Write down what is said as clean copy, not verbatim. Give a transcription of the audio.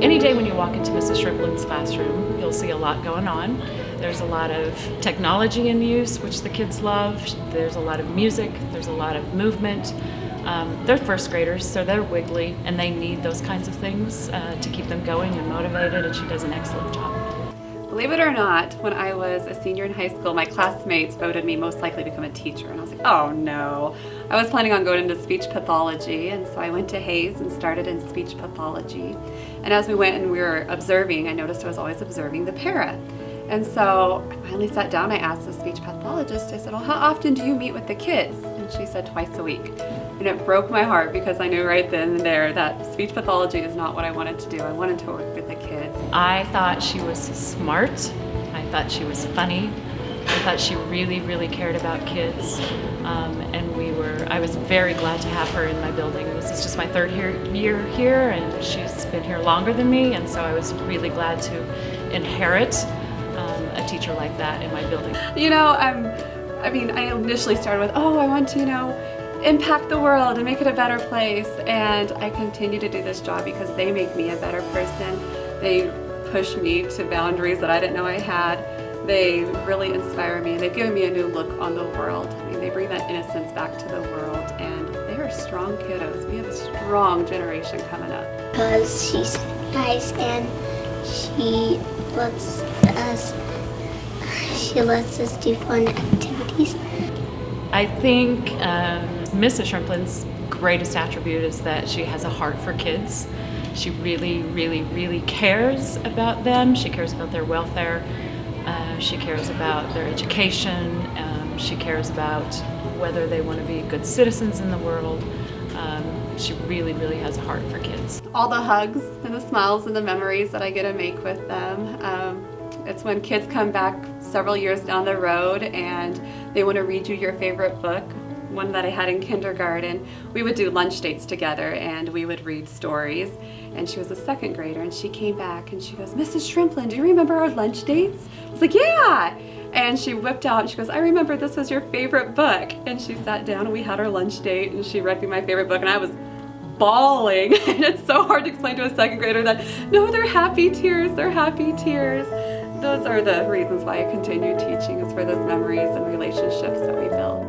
Any day when you walk into Mrs. Shrimplin's classroom, you'll see a lot going on. There's a lot of technology in use, which the kids love. There's a lot of music, there's a lot of movement. They're first graders, so they're wiggly, and they need those kinds of things to keep them going and motivated, and she does an excellent job. Believe it or not, when I was a senior in high school, my classmates voted me most likely to become a teacher, and I was like, oh no. I was planning on going into speech pathology, and so I went to Hayes and started in speech pathology. And as we went and we were observing, I noticed I was always observing the para. And so I finally sat down, I asked the speech pathologist, I said, well, how often do you meet with the kids? And she said twice a week. And it broke my heart because I knew right then and there that speech pathology is not what I wanted to do. I wanted to work with the kids. I thought she was smart. I thought she was funny. I thought she really, really cared about kids. I was very glad to have her in my building. This is just my third year here, and she's been here longer than me, and so I was really glad to inherit a teacher like that in my building. You know, I initially started with, oh, I want to, impact the world and make it a better place, and I continue to do this job because they make me a better person. They push me to boundaries that I didn't know I had. They really inspire me, and they've given me a new look on the world. I mean, they bring that innocence back to the world, and they are strong kiddos. We have a strong generation coming up. Because she's nice and she lets us do fun activities. I think Mrs. Shrimplin's greatest attribute is that she has a heart for kids. She really, really, really cares about them. She cares about their welfare. She cares about their education. She cares about whether they want to be good citizens in the world. She really, really has a heart for kids. All the hugs and the smiles and the memories that I get to make with them. It's when kids come back several years down the road and they want to read you your favorite book. One that I had in kindergarten, we would do lunch dates together and we would read stories. And she was a second grader, and she came back and she goes, Mrs. Shrimplin, do you remember our lunch dates? I was like, yeah! And she whipped out and she goes, I remember this was your favorite book. And she sat down and we had our lunch date and she read me my favorite book, and I was bawling. And it's so hard to explain to a second grader that, no, they're happy tears, they're happy tears. Those are the reasons why I continue teaching, is for those memories and relationships that we build.